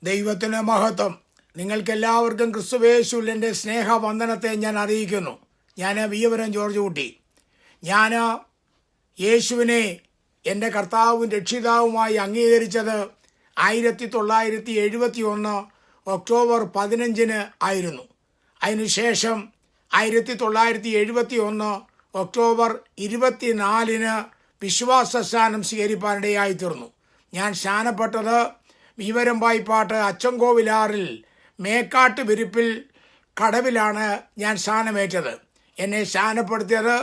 ദൈവത്തിന് മഹത്വം. നിങ്ങൾക്കെല്ലാവർക്കും ക്രിസ്തുവേശുവിൽ എൻ്റെ സ്നേഹവന്ദനത്തെ ഞാൻ അറിയിക്കുന്നു. ഞാൻ വിയവരം ജോർജ് കുട്ടി. ഞാൻ യേശുവിനെ എൻ്റെ കർത്താവും രക്ഷിതാവുമായി അംഗീകരിച്ചത് 1971 ഒക്ടോബർ 15 ആയിരുന്നു. അതിനുശേഷം 1971 ഒക്ടോബർ 24 വിശ്വാസ സ്നാനം സ്വീകരിപ്പാനിടയായിത്തീർന്നു. ഞാൻ സ്നാനപ്പെട്ടത് വിവരം വായ്പാട്ട് അച്ചൻകോവിലാറിൽ മേക്കാട്ട് വിരിപ്പിൽ കടവിലാണ് ഞാൻ സ്നാനമേറ്റത്. എന്നെ സ്നാനപ്പെടുത്തിയത്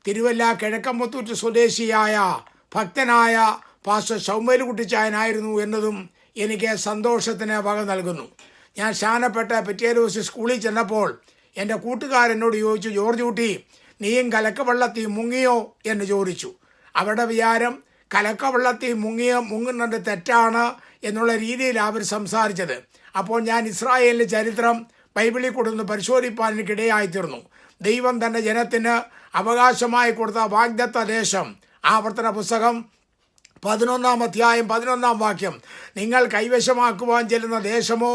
തിരുവല്ല കിഴക്കമ്പത്തൂറ്റ് സ്വദേശിയായ ഭക്തനായ പാസ്റ്റർ സൗമ്യലുകുട്ടിച്ചായനായിരുന്നു എന്നതും എനിക്ക് സന്തോഷത്തിന് വക നൽകുന്നു. ഞാൻ സ്നാനപ്പെട്ട പിറ്റേ ദിവസം സ്കൂളിൽ ചെന്നപ്പോൾ എൻ്റെ കൂട്ടുകാരനോട് ചോദിച്ചു, ജോർജ് കുട്ടി, നീയും കലക്കവെള്ളത്തിൽ മുങ്ങിയോ എന്ന് ചോദിച്ചു. അവരുടെ വിചാരം കലക്കവെള്ളത്തിൽ മുങ്ങുന്നത് തെറ്റാണ് എന്നുള്ള രീതിയിൽ അവർ സംസാരിച്ചത്. അപ്പോൾ ഞാൻ ഇസ്രായേലിൻ്റെ ചരിത്രം ബൈബിളിൽ കൊടുന്ന് പരിശോധിപ്പാൻ എനിക്കിടയായിത്തീർന്നു. ദൈവം തൻ്റെ ജനത്തിന് അവകാശമായി കൊടുത്ത വാഗ്ദത്ത ദേശം, ആവർത്തന പുസ്തകം 11-ാം അധ്യായം 11-ാം വാക്യം, നിങ്ങൾ കൈവശമാക്കുവാൻ ചെല്ലുന്ന ദേശമോ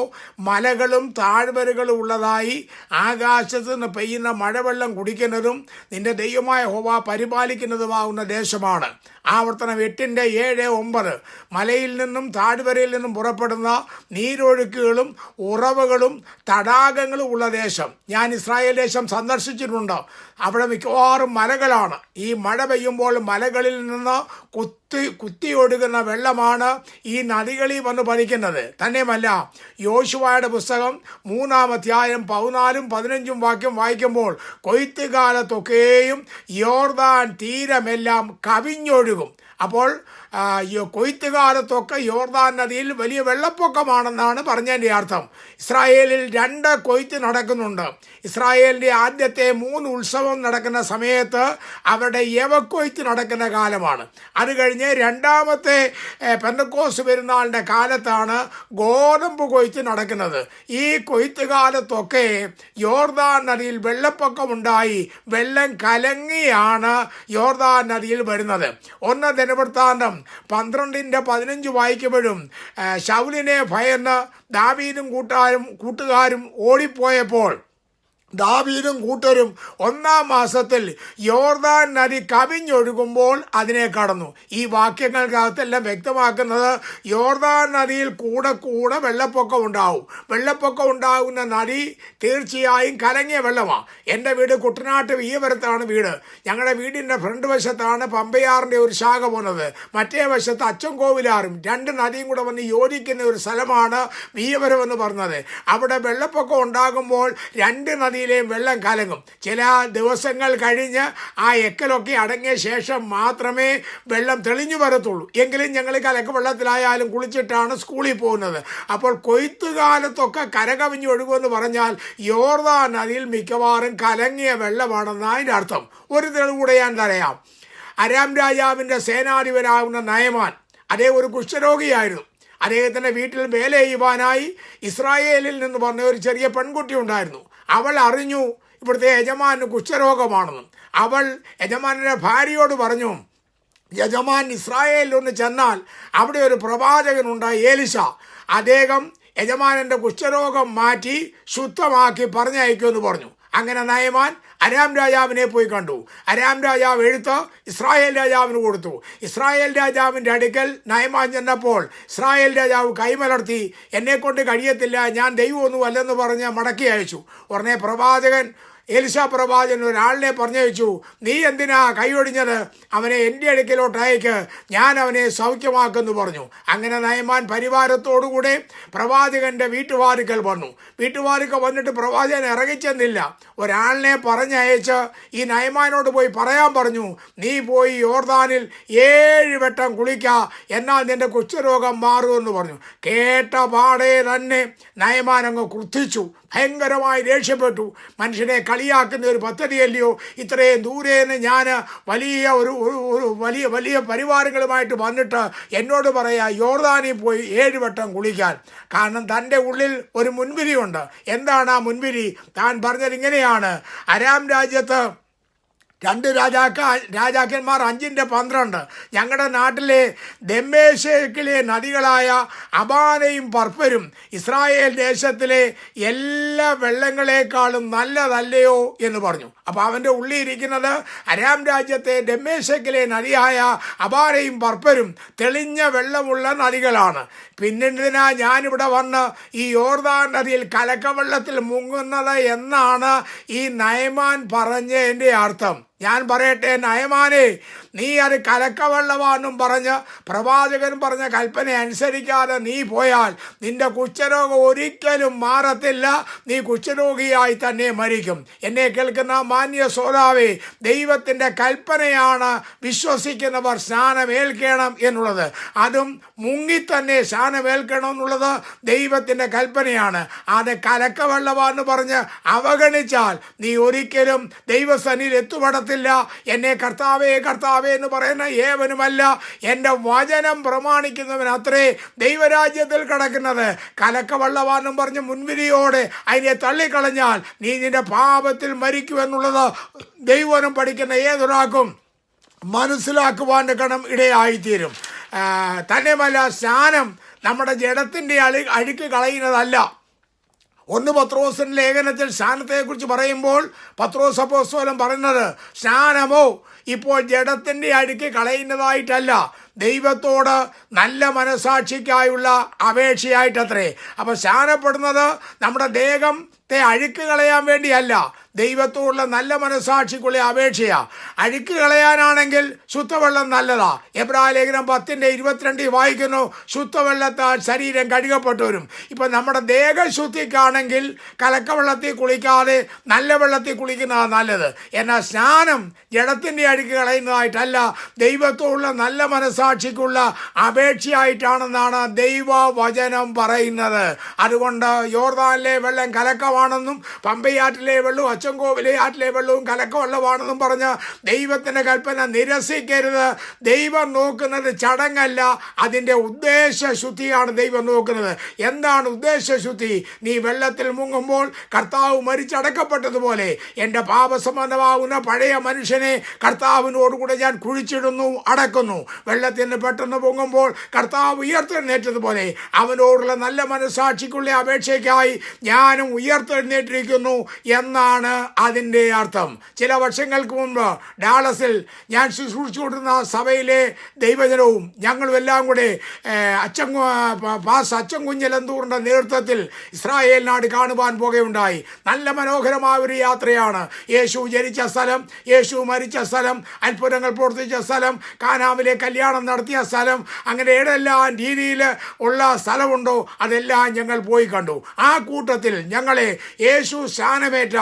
മലകളും താഴ്വരകളും ഉള്ളതായി ആകാശത്ത് നിന്ന് പെയ്യുന്ന മഴവെള്ളം കുടിക്കുന്നതും നിന്റെ ദൈവമായ യഹോവ പരിപാലിക്കുന്നതുമാകുന്ന ദേശമാണ്. ആവർത്തനം 8-7-9, മലയിൽ നിന്നും താഴ്വരയിൽ നിന്നും പുറപ്പെടുന്ന നീരൊഴുക്കുകളും ഉറവുകളും തടാകങ്ങളും ഉള്ള ദേശം. ഞാൻ ഇസ്രായേൽ ദേശം സന്ദർശിച്ചിട്ടുണ്ട്. അവിടെ മിക്കവാറും മലകളാണ്. ഈ മഴ പെയ്യുമ്പോൾ മലകളിൽ നിന്ന് കുത്തി ഒഴുകുന്ന വെള്ളമാണ് ഈ നദികളിൽ വന്ന് പതിക്കുന്നത്. തന്നെയുമല്ല, യോശുവയുടെ പുസ്തകം 3-ാം അധ്യായം 14-15 വാക്യം വായിക്കുമ്പോൾ കൊയ്ത്തുകാലത്തൊക്കെയും യോർദാൻ തീരമെല്ലാം കവിഞ്ഞൊഴുകും. അപ്പോൾ കൊയ്ത്തുകാലത്തൊക്കെ യോർദാൻ നദിയിൽ വലിയ വെള്ളപ്പൊക്കമാണെന്നാണ് പറഞ്ഞതിൻ്റെ അർത്ഥം. ഇസ്രായേലിൽ 2 കൊയ്ത്ത് നടക്കുന്നുണ്ട്. ഇസ്രായേലിൻ്റെ ആദ്യത്തെ 3 ഉത്സവം നടക്കുന്ന സമയത്ത് അവരുടെ യവക്കൊയ്ത്ത് നടക്കുന്ന കാലമാണ്. അത് കഴിഞ്ഞ് 2ാമത്തെ പെന്തക്കോസ്ത് പെരുന്നാളിൻ്റെ കാലത്താണ് ഗോതമ്പ് കൊയ്ത്ത് നടക്കുന്നത്. ഈ കൊയ്ത്ത് കാലത്തൊക്കെ യോർദാൻ നദിയിൽ വെള്ളപ്പൊക്കമുണ്ടായി വെള്ളം കലങ്ങിയാണ് യോർദാൻ നദിയിൽ വരുന്നത്. 1 ദിനവൃത്താന്തം 12-15 വായിക്കുമ്പോഴും ശൗലിനെ ഭയന്ന് ദാവീദും കൂട്ടുകാരും ഓടിപ്പോയപ്പോൾ ദാവീദും കൂട്ടരും 1-ാം മാസത്തിൽ യോർദാൻ നദി കവിഞ്ഞൊഴുകുമ്പോൾ അതിനെ കടന്നു. ഈ വാക്യങ്ങൾക്കകത്തെല്ലാം വ്യക്തമാക്കുന്നത് യോർദാൻ നദിയിൽ കൂടെ വെള്ളപ്പൊക്കം ഉണ്ടാവും. വെള്ളപ്പൊക്കം ഉണ്ടാകുന്ന നദി തീർച്ചയായും കലങ്ങിയ വെള്ളമാണ്. എൻ്റെ വീട് കുട്ടനാട്ട് വീയവരത്താണ് വീട്. ഞങ്ങളുടെ വീടിൻ്റെ ഫ്രണ്ട് വശത്താണ് പമ്പയാറിൻ്റെ ഒരു ശാഖ പോകുന്നത്. മറ്റേ വശത്ത് അച്ചൻകോവിലാറും 2 നദിയും കൂടെ വന്ന് യോജിക്കുന്ന ഒരു സ്ഥലമാണ് വീയവരം എന്ന് പറഞ്ഞത്. അവിടെ വെള്ളപ്പൊക്കം ഉണ്ടാകുമ്പോൾ 2 നദിയിലെയും വെള്ളം കലങ്ങും. ചില ദിവസങ്ങൾ കഴിഞ്ഞ് ആ എക്കലൊക്കെ അടങ്ങിയ ശേഷം മാത്രമേ വെള്ളം തെളിഞ്ഞു വരത്തുള്ളൂ. എങ്കിലും ഞങ്ങൾ കലക്ക് വെള്ളത്തിലായാലും കുളിച്ചിട്ടാണ് സ്കൂളിൽ പോകുന്നത്. അപ്പോൾ കൊയ്ത്തുകാലത്തൊക്കെ കരകവിഞ്ഞ് ഒഴുകുമെന്ന് പറഞ്ഞാൽ യോർദാൻ നദിയിൽ മിക്കവാറും കലങ്ങിയ വെള്ളമാണെന്ന് അതിൻ്റെ അർത്ഥം. ഒരു തെളിവൂടെ ഞാൻ തരാം. അരാം രാജാവിൻ്റെ സേനാധിപനാകുന്ന നയമാൻ, അതേ ഒരു കുഷ്ഠരോഗിയായിരുന്നു. അദ്ദേഹത്തിൻ്റെ വീട്ടിൽ വേല ചെയ്യുവാനായി ഇസ്രായേലിൽ നിന്ന് പറഞ്ഞ ഒരു ചെറിയ പെൺകുട്ടി ഉണ്ടായിരുന്നു. അവൾ അറിഞ്ഞു ഇവിടുത്തെ യജമാന് കുഷ്ഠരോഗമാണെന്നും. അവൾ യജമാനൻ്റെ ഭാര്യയോട് പറഞ്ഞു, യജമാൻ ഇസ്രായേലിലൊന്ന് ചെന്നാൽ അവിടെ ഒരു പ്രവാചകനുണ്ടായി, ഏലിശ. അദ്ദേഹം യജമാനൻ്റെ കുഷ്ഠരോഗം മാറ്റി ശുദ്ധമാക്കി പറഞ്ഞയക്കുമെന്ന് പറഞ്ഞു. അങ്ങനെ നയമാൻ അരാം രാജാവിനെ പോയി കണ്ടു. അരാം രാജാവ് എഴുത്ത് ഇസ്രായേൽ രാജാവിന് കൊടുത്തു. ഇസ്രായേൽ രാജാവിൻ്റെ അടുക്കൽ നയമാൻ ചെന്നപ്പോൾ ഇസ്രായേൽ രാജാവ് കൈമലർത്തി, എന്നെക്കൊണ്ട് കഴിയത്തില്ല, ഞാൻ ദൈവമൊന്നും അല്ലെന്ന് പറഞ്ഞ് മടക്കി അയച്ചു. ഉടനെ എലിശ പ്രവാചകൻ ഒരാളിനെ പറഞ്ഞയച്ചു, നീ എന്തിനാ കൈയൊടിഞ്ഞത്? അവനെ എൻ്റെ അടുക്കലോട്ട് അയക്ക്, ഞാൻ അവനെ സൗഖ്യമാക്കുമെന്ന് പറഞ്ഞു. അങ്ങനെ നയമാൻ പരിവാരത്തോടുകൂടെ പ്രവാചകൻ്റെ വീട്ടുവാതിക്കൽ വന്നു. വീട്ടുവാതിക്കൽ വന്നിട്ട് പ്രവാചകൻ ഇറങ്ങിച്ചെന്നില്ല. ഒരാളിനെ പറഞ്ഞയച്ച് ഈ നയമാനോട് പോയി പറയാൻ പറഞ്ഞു, നീ പോയി യോർദാനിൽ 7 വട്ടം കുളിക്ക, എന്നാൽ നിന്റെ കുഷ്ഠരോഗം മാറുമെന്ന് പറഞ്ഞു. കേട്ട പാടെ തന്നെ നയമാൻ അങ്ങ് ക്രുദ്ധിച്ചു, ഭയങ്കരമായി ദേഷ്യപ്പെട്ടു. മനുഷ്യനെ കളിയാക്കുന്ന ഒരു പദ്ധതിയല്ലയോ, ഇത്രയും ദൂരേന്ന് ഞാൻ വലിയ പരിവാരങ്ങളുമായിട്ട് വന്നിട്ട് എന്നോട് പറയാ യോർദാനിൽ പോയി 7 വട്ടം കുളിക്കാൻ. കാരണം തൻ്റെ ഉള്ളിൽ ഒരു മുൻവിധിയുണ്ട്. എന്താണ് ആ മുൻവിധി? താൻ പറഞ്ഞത് ഇങ്ങനെയാണ്, അരാം രാജ്യത്ത് രാജാക്കന്മാർ 5:12. ഞങ്ങളുടെ നാട്ടിലെ ദമ്മേശക്കിലെ നദികളായ അബാനയും പർപ്പരും ഇസ്രായേൽ ദേശത്തിലെ എല്ലാ വെള്ളങ്ങളെക്കാളും നല്ലതല്ലയോ എന്ന് പറഞ്ഞു. അപ്പോൾ അവൻ്റെ ഉള്ളിൽ ഇരിക്കുന്നത് അരാം രാജ്യത്തെ ദമ്മേശക്കിലെ നദിയായ അബാനയും പർപ്പരും തെളിഞ്ഞ വെള്ളമുള്ള നദികളാണ്. പിന്നെന്തിനാ ഞാനിവിടെ വന്ന് ഈ യോർദാൻ നദിയിൽ കലക്കവെള്ളത്തിൽ മുങ്ങുന്നത് എന്നാണ് ഈ നയമാൻ പറഞ്ഞതിൻ്റെ അർത്ഥം. ഞാൻ പറയട്ടെ, നയമാനെ, നീ അത് കലക്കവെള്ളമാണെന്നും പറഞ്ഞ് പ്രവാചകൻ പറഞ്ഞ കൽപ്പന അനുസരിക്കാതെ നീ പോയാൽ നിന്റെ കുഷ്ഠരോഗം ഒരിക്കലും മാറത്തില്ല. നീ കുഷ്ഠരോഗിയായി തന്നെ മരിക്കും. എന്നെ കേൾക്കുന്ന മാന്യ ശ്രോതാവേ, ദൈവത്തിൻ്റെ കൽപ്പനയാണ് വിശ്വസിക്കുന്നവർ സ്നാനമേൽക്കണം എന്നുള്ളത്. അതും മുങ്ങിത്തന്നെ സ്നാനമേൽക്കണം എന്നുള്ളത് ദൈവത്തിൻ്റെ കൽപ്പനയാണ്. അത് കലക്കവെള്ളമാണെന്ന് പറഞ്ഞ് അവഗണിച്ചാൽ നീ ഒരിക്കലും ദൈവസന്നിധിയിൽ എത്തുപെടത്തില്ല. എന്നെ കർത്താവേ കർത്താവേ എന്ന് പറയുന്ന ഏവനുമല്ല, എൻ്റെ വചനം പ്രമാണിക്കുന്നവൻ അത്രേ ദൈവരാജ്യത്തിൽ കിടക്കുന്നത്. കലക്കവെള്ളവാനും പറഞ്ഞ് മുൻവിധിയോടെ അതിനെ തള്ളിക്കളഞ്ഞാൽ നീ നിന്റെ പാപത്തിൽ മരിക്കുമെന്നുള്ളത് ദൈവനം പഠിക്കുന്ന ഏതൊരാൾക്കും മനസ്സിലാക്കുവാൻ ഗണം ഇടയായിത്തീരും. തന്നെയുമല്ല, സ്നാനം നമ്മുടെ ജഡത്തിൻ്റെ അഴുക്ക് കളയുന്നതല്ല. 1 പത്രോസിൻ്റെ ലേഖനത്തിൽ സ്നാനത്തെക്കുറിച്ച് പറയുമ്പോൾ പത്രോസ് അപ്പോസ്തലൻ പറയുന്നത്, സ്നാനമോ ഇപ്പോൾ ജഡത്തിൻ്റെ അഴുക്ക് കളയുന്നതായിട്ടല്ല, ദൈവത്തോട് നല്ല മനസാക്ഷിക്കായുള്ള അപേക്ഷയായിട്ടത്രേ. അപ്പോൾ സ്നാനപ്പെടുന്നത് നമ്മുടെ ദേഹത്തെ അഴുക്ക് കളയാൻ വേണ്ടിയല്ല, ദൈവത്തോടുള്ള നല്ല മനസാക്ഷിക്കുള്ള അപേക്ഷയാണ്. അഴുക്ക് കളയാനാണെങ്കിൽ ശുദ്ധവെള്ളം നല്ലതാ. എബ്രായ ലേഖനം 10:22 വായിക്കുന്നു, ശുദ്ധവെള്ളത്താൽ ശരീരം കഴുകപ്പെട്ടു വരും. ഇപ്പം നമ്മുടെ ദേഹശുദ്ധിക്കാണെങ്കിൽ കലക്കവെള്ളത്തിൽ കുളിക്കാതെ നല്ല വെള്ളത്തിൽ കുളിക്കുന്നതാണ് നല്ലത്. എന്നാൽ സ്നാനം ജഡത്തിൻ്റെ അഴുക്ക് കളയുന്നതായിട്ടല്ല, ദൈവത്തോടുള്ള നല്ല മനസാക്ഷിക്കുള്ള അപേക്ഷയായിട്ടാണെന്നാണ് ദൈവവചനം പറയുന്നത്. അതുകൊണ്ട് യോർദാനിലെ വെള്ളം കലക്കമാണെന്നും പമ്പയാറ്റിലെ വെള്ളവും അച്ചൻകോവിലെ ആറ്റിലെ വെള്ളവും കലക്കവെള്ളമാണെന്നും പറഞ്ഞ് ദൈവത്തിൻ്റെ കൽപ്പന നിരസിക്കരുത്. ദൈവം നോക്കുന്നത് ചടങ്ങല്ല, അതിൻ്റെ ഉദ്ദേശശുദ്ധിയാണ് ദൈവം നോക്കുന്നത്. എന്താണ് ഉദ്ദേശശുദ്ധി? നീ വെള്ളത്തിൽ മുങ്ങുമ്പോൾ കർത്താവ് മരിച്ചടക്കപ്പെട്ടതുപോലെ എൻ്റെ പാപസംബന്ധമാകുന്ന പഴയ മനുഷ്യനെ കർത്താവിനോടുകൂടെ ഞാൻ കുഴിച്ചിടുന്നു, അടക്കുന്നു. വെള്ളത്തിൽ നിന്ന് പെട്ടെന്ന് പൊങ്ങുമ്പോൾ കർത്താവ് ഉയർത്തെഴുന്നേറ്റതുപോലെ അവനോടുള്ള നല്ല മനസാക്ഷിക്കുള്ള അപേക്ഷയ്ക്കായി ഞാനും ഉയർത്തെഴുന്നേറ്റിരിക്കുന്നു എന്നാണ് അതിൻ്റെ അർത്ഥം. ചില വർഷങ്ങൾക്ക് മുൻപ് ഡാളസിൽ ഞാൻ ശുശ്രൂഷിച്ചുകൊണ്ടിരുന്ന സഭയിലെ ദൈവജനവും ഞങ്ങളും എല്ലാം കൂടെ അച്ചൻ കുഞ്ഞലന്തൂറിൻ്റെ നേതൃത്വത്തിൽ ഇസ്രായേൽ നാട് കാണുവാൻ പോകുകയുണ്ടായി. നല്ല മനോഹരമായ ഒരു യാത്രയാണ്. യേശു ജനിച്ച സ്ഥലം, യേശു മരിച്ച സ്ഥലം, അത്ഭുതങ്ങൾ പ്രവർത്തിച്ച സ്ഥലം, കാനാവിലെ കല്യാണം നടത്തിയ സ്ഥലം, അങ്ങനെ ഏതെല്ലാം രീതിയിൽ ഉള്ള സ്ഥലമുണ്ടോ അതെല്ലാം ഞങ്ങൾ പോയി കണ്ടു. ആ കൂട്ടത്തിൽ ഞങ്ങളെ യേശു സ്നാനമേറ്റ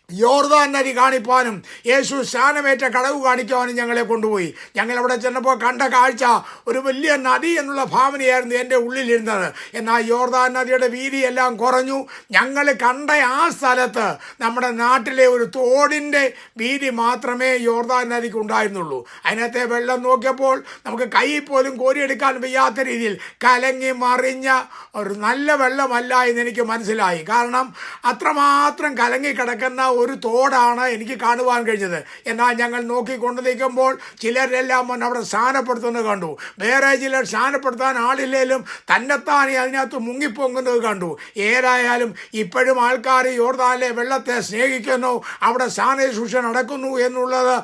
യോർദാൻ നദി കാണിപ്പാനും യേശു സ്നാനമേറ്റ കടവ് കാണിക്കുവാനും ഞങ്ങളെ കൊണ്ടുപോയി. ഞങ്ങളവിടെ ചെന്നപ്പോൾ കണ്ട കാഴ്ച ഒരു വലിയ നദി എന്നുള്ള ഭാവനയായിരുന്നു എൻ്റെ ഉള്ളിലിരുന്നത്. എന്നാൽ യോർദാൻ നദിയുടെ വീതിയെല്ലാം കുറഞ്ഞു. ഞങ്ങൾ കണ്ട ആ സ്ഥലത്ത് നമ്മുടെ നാട്ടിലെ ഒരു തോടിൻ്റെ വീതി മാത്രമേ യോർദാൻ നദിക്ക് ഉണ്ടായിരുന്നുള്ളൂ. അതിനകത്തെ വെള്ളം നോക്കിയപ്പോൾ നമുക്ക് കൈ പോലും കോരിയെടുക്കാൻ വയ്യാത്ത രീതിയിൽ കലങ്ങി മറിഞ്ഞ ഒരു നല്ല വെള്ളമല്ല എന്നെനിക്ക് മനസ്സിലായി. കാരണം അത്രമാത്രം കലങ്ങി കിടക്കുന്ന ഒരു തോടാണ് എനിക്ക് കാണുവാൻ കഴിഞ്ഞത്. എന്നാൽ ഞങ്ങൾ നോക്കിക്കൊണ്ട് നിൽക്കുമ്പോൾ ചിലരെല്ലാം അവിടെ സ്നാനപ്പെടുത്തുന്നത് കണ്ടു. വേറെ ചിലർ സ്നാനപ്പെടുത്താൻ ആളില്ലേലും തന്നെത്താനെ അതിനകത്ത് മുങ്ങിപ്പൊങ്ങുന്നത് കണ്ടു. ഏതായാലും ഇപ്പോഴും ആൾക്കാർ യോർദാനിലെ വെള്ളത്തെ സ്നേഹിക്കുന്നു, അവിടെ സ്നാനശുശ്രൂഷ നടക്കുന്നു എന്നുള്ളത്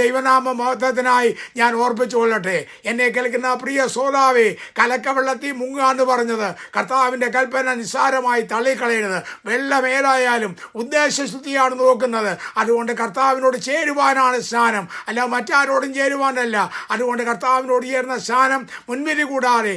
ദൈവനാമ മഹത്വത്തിനായി ഞാൻ ഓർപ്പിച്ചു കൊള്ളട്ടെ. എന്നെ കേൾക്കുന്ന പ്രിയ ശ്രോതാവേ, കലക്കവെള്ളത്തിൽ മുങ്ങുക എന്ന് പറഞ്ഞത് കർത്താവിൻ്റെ കൽപ്പന നിസ്സാരമായി തള്ളിക്കളയരുത്. വെള്ളമേതായാലും ഉദ്ദേശശുദ്ധിയാണ് നോക്കുന്നത്. അതുകൊണ്ട് കർത്താവിനോട് ചേരുവാനാണ് സ്നാനം, അല്ല മറ്റാരോടും ചേരുവാനല്ല. അതുകൊണ്ട് കർത്താവിനോട് ചേർന്ന സ്നാനം മുൻവിധി കൂടാതെ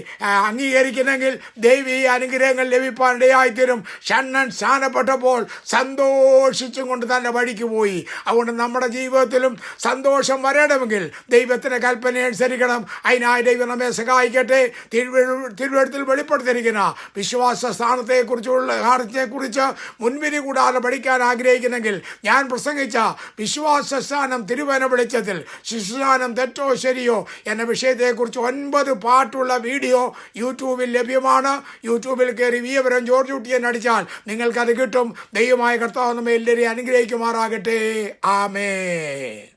അംഗീകരിക്കുന്നെങ്കിൽ ദൈവീയ അനുഗ്രഹങ്ങൾ ലഭിപ്പാനിടയായിത്തീരും. ഷണ്ണൻ സ്നാനപ്പെട്ടപ്പോൾ സന്തോഷിച്ചും കൊണ്ട് തന്നെ വഴിക്ക് പോയി. അതുകൊണ്ട് നമ്മുടെ ജീവിതത്തിലും സന്തോഷം വരണമെങ്കിൽ ദൈവത്തിൻ്റെ കൽപ്പന അനുസരിക്കണം. അതിനായി ദൈവം നമ്മെ സഹായിക്കട്ടെ. തിരുവെഴുത്തിൽ വെളിപ്പെടുത്തിയിരിക്കുന്ന വിശ്വാസ സ്ഥാനത്തെക്കുറിച്ച് മുൻവിധി കൂടാതെ പഠിക്കാൻ ആഗ്രഹിക്കുന്നെങ്കിൽ അല്ലെങ്കിൽ ഞാൻ പ്രസംഗിച്ച വിശ്വാസസ്നാനം തിരുവചന വെളിച്ചത്തിൽ ശിശുസ്നാനം തെറ്റോ ശരിയോ എന്ന വിഷയത്തെക്കുറിച്ച് 9 പാട്ടുള്ള വീഡിയോ യൂട്യൂബിൽ ലഭ്യമാണ്. യൂട്യൂബിൽ കയറി വിയവരം ജോർജ് കുട്ടിയൻ അടിച്ചാൽ നിങ്ങൾക്കത് കിട്ടും. ദൈവമായ കർത്താവ് നമ്മെ എല്ലാവരെയും അനുഗ്രഹിക്കുമാറാകട്ടെ. ആമേൻ.